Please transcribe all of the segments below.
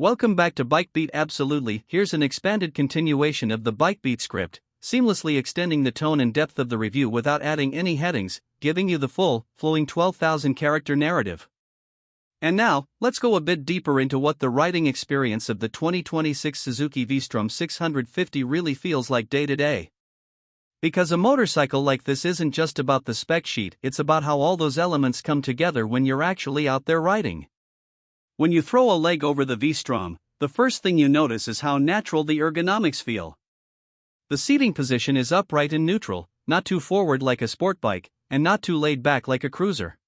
Welcome back to BikeBeat. Absolutely, here's an expanded continuation of the BikeBeat script, seamlessly extending the tone and depth of the review without adding any headings, giving you the full, flowing 12,000 character narrative. And now, let's go a bit deeper into what the riding experience of the 2026 Suzuki V-Strom 650 really feels like day to day. Because a motorcycle like this isn't just about the spec sheet, it's about how all those elements come together when you're actually out there riding. When you throw a leg over the V-Strom, the first thing you notice is how natural the ergonomics feel. The seating position is upright and neutral, not too forward like a sport bike, and not too laid back like a cruiser.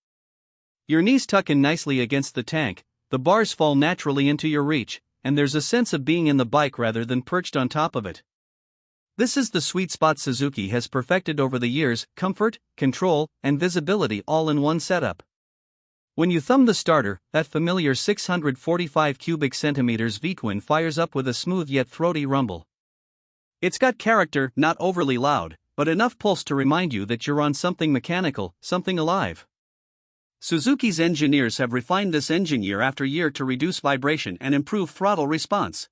Your knees tuck in nicely against the tank, the bars fall naturally into your reach, and there's a sense of being in the bike rather than perched on top of it. This is the sweet spot Suzuki has perfected over the years: comfort, control, and visibility all in one setup. When you thumb the starter, that familiar 645 cubic centimeters V-twin fires up with a smooth yet throaty rumble. It's got character, not overly loud, but enough pulse to remind you that you're on something mechanical, something alive. Suzuki's engineers have refined this engine year after year to reduce vibration and improve throttle response.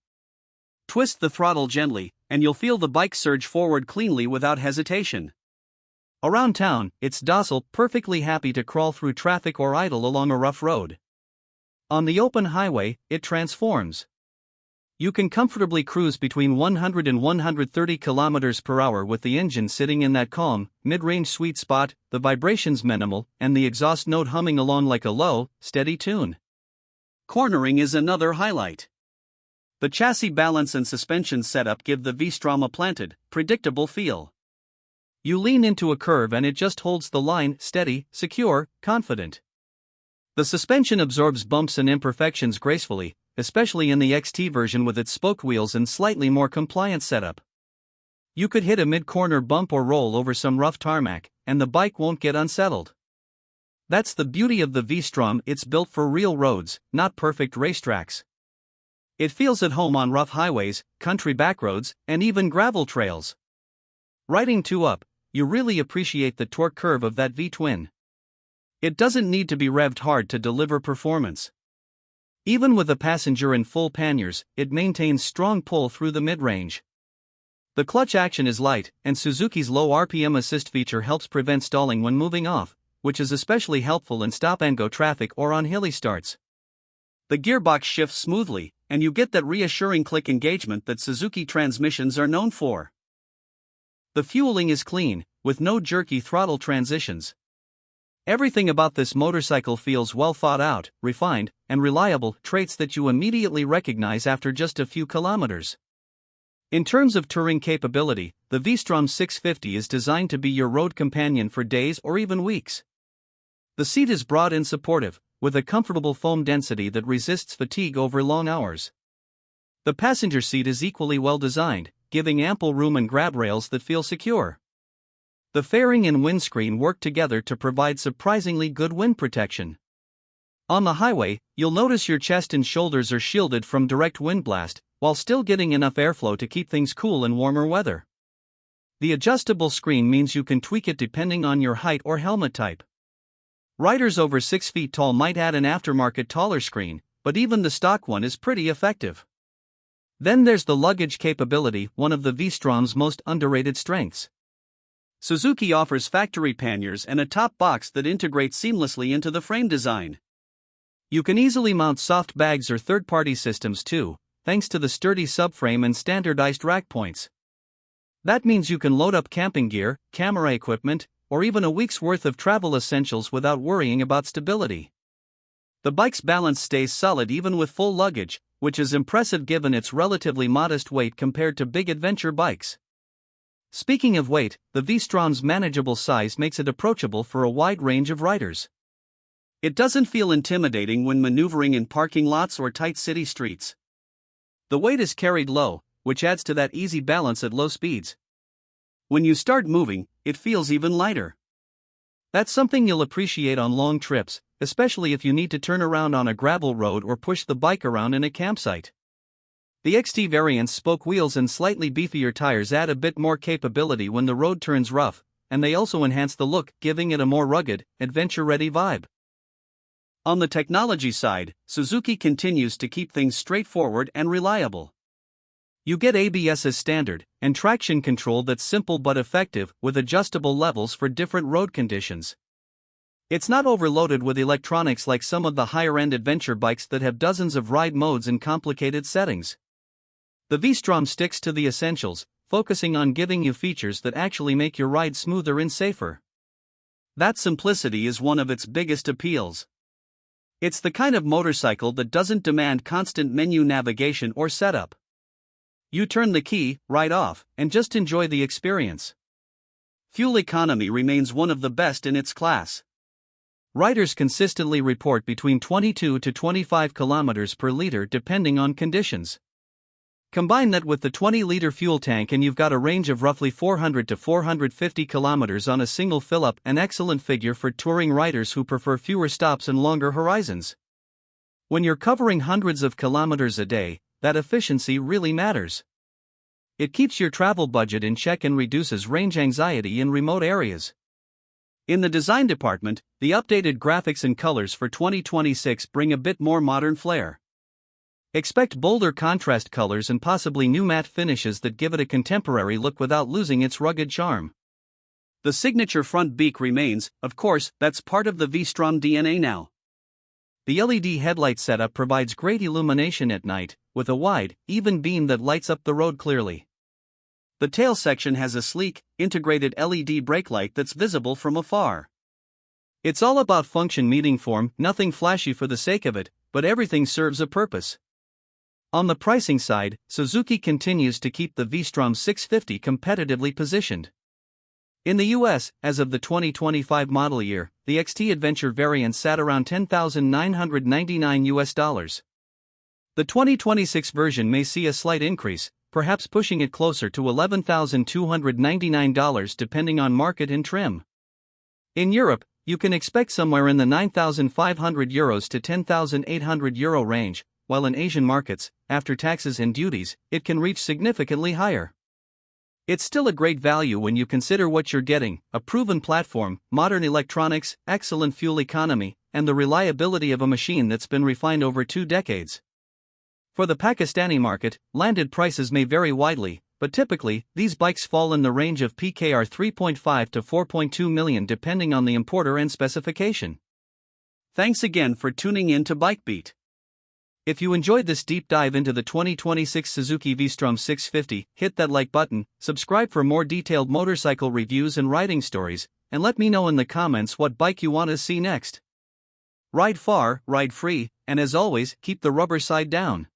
Twist the throttle gently, and you'll feel the bike surge forward cleanly without hesitation. Around town, it's docile, perfectly happy to crawl through traffic or idle along a rough road. On the open highway, it transforms. You can comfortably cruise between 100 and 130 km per hour with the engine sitting in that calm, mid-range sweet spot, the vibrations minimal, and the exhaust note humming along like a low, steady tune. Cornering is another highlight. The chassis balance and suspension setup give the V-Strom a planted, predictable feel. You lean into a curve and it just holds the line, steady, secure, confident. The suspension absorbs bumps and imperfections gracefully, especially in the XT version with its spoke wheels and slightly more compliant setup. You could hit a mid-corner bump or roll over some rough tarmac, and the bike won't get unsettled. That's the beauty of the V-Strom: it's built for real roads, not perfect racetracks. It feels at home on rough highways, country backroads, and even gravel trails. Riding two up, you really appreciate the torque curve of that V-twin. It doesn't need to be revved hard to deliver performance. Even with a passenger in full panniers, it maintains strong pull through the mid-range. The clutch action is light, and Suzuki's low RPM assist feature helps prevent stalling when moving off, which is especially helpful in stop-and-go traffic or on hilly starts. The gearbox shifts smoothly, and you get that reassuring click engagement that Suzuki transmissions are known for. The fueling is clean, with no jerky throttle transitions. Everything about this motorcycle feels well thought out, refined, and reliable, traits that you immediately recognize after just a few kilometers. In terms of touring capability, the V-Strom 650 is designed to be your road companion for days or even weeks. The seat is broad and supportive, with a comfortable foam density that resists fatigue over long hours. The passenger seat is equally well designed, giving ample room and grab rails that feel secure. The fairing and windscreen work together to provide surprisingly good wind protection. On the highway, you'll notice your chest and shoulders are shielded from direct wind blast, while still getting enough airflow to keep things cool in warmer weather. The adjustable screen means you can tweak it depending on your height or helmet type. Riders over 6 feet tall might add an aftermarket taller screen, but even the stock one is pretty effective. Then there's the luggage capability, one of the V-Strom's most underrated strengths. Suzuki offers factory panniers and a top box that integrate seamlessly into the frame design. You can easily mount soft bags or third-party systems too, thanks to the sturdy subframe and standardized rack points. That means you can load up camping gear, camera equipment, or even a week's worth of travel essentials without worrying about stability. The bike's balance stays solid even with full luggage, which is impressive given its relatively modest weight compared to big adventure bikes. Speaking of weight, the V-Strom's manageable size makes it approachable for a wide range of riders. It doesn't feel intimidating when maneuvering in parking lots or tight city streets. The weight is carried low, which adds to that easy balance at low speeds. When you start moving, it feels even lighter. That's something you'll appreciate on long trips, especially if you need to turn around on a gravel road or push the bike around in a campsite. The XT variant's spoke wheels and slightly beefier tires add a bit more capability when the road turns rough, and they also enhance the look, giving it a more rugged, adventure-ready vibe. On the technology side, Suzuki continues to keep things straightforward and reliable. You get ABS as standard, and traction control that's simple but effective, with adjustable levels for different road conditions. It's not overloaded with electronics like some of the higher-end adventure bikes that have dozens of ride modes and complicated settings. The V-Strom sticks to the essentials, focusing on giving you features that actually make your ride smoother and safer. That simplicity is one of its biggest appeals. It's the kind of motorcycle that doesn't demand constant menu navigation or setup. You turn the key, ride off, and just enjoy the experience. Fuel economy remains one of the best in its class. Riders consistently report between 22 to 25 kilometers per liter depending on conditions. Combine that with the 20-liter fuel tank and you've got a range of roughly 400 to 450 kilometers on a single fill-up, an excellent figure for touring riders who prefer fewer stops and longer horizons. When you're covering hundreds of kilometers a day, that efficiency really matters. It keeps your travel budget in check and reduces range anxiety in remote areas. In the design department, the updated graphics and colors for 2026 bring a bit more modern flair. Expect bolder contrast colors and possibly new matte finishes that give it a contemporary look without losing its rugged charm. The signature front beak remains, of course, that's part of the V-Strom DNA now. The LED headlight setup provides great illumination at night, with a wide, even beam that lights up the road clearly. The tail section has a sleek, integrated LED brake light that's visible from afar. It's all about function meeting form, nothing flashy for the sake of it, but everything serves a purpose. On the pricing side, Suzuki continues to keep the V-Strom 650 competitively positioned. In the US, as of the 2025 model year, the XT Adventure variant sat around $10,999. The 2026 version may see a slight increase, perhaps pushing it closer to $11,299 depending on market and trim. In Europe, you can expect somewhere in the €9,500 to €10,800 range, while in Asian markets, after taxes and duties, it can reach significantly higher. It's still a great value when you consider what you're getting: a proven platform, modern electronics, excellent fuel economy, and the reliability of a machine that's been refined over 2 decades. For the Pakistani market, landed prices may vary widely, but typically, these bikes fall in the range of PKR 3.5 to 4.2 million depending on the importer and specification. Thanks again for tuning in to BikeBeat. If you enjoyed this deep dive into the 2026 Suzuki V-Strom 650, hit that like button, subscribe for more detailed motorcycle reviews and riding stories, and let me know in the comments what bike you want to see next. Ride far, ride free, and as always, keep the rubber side down.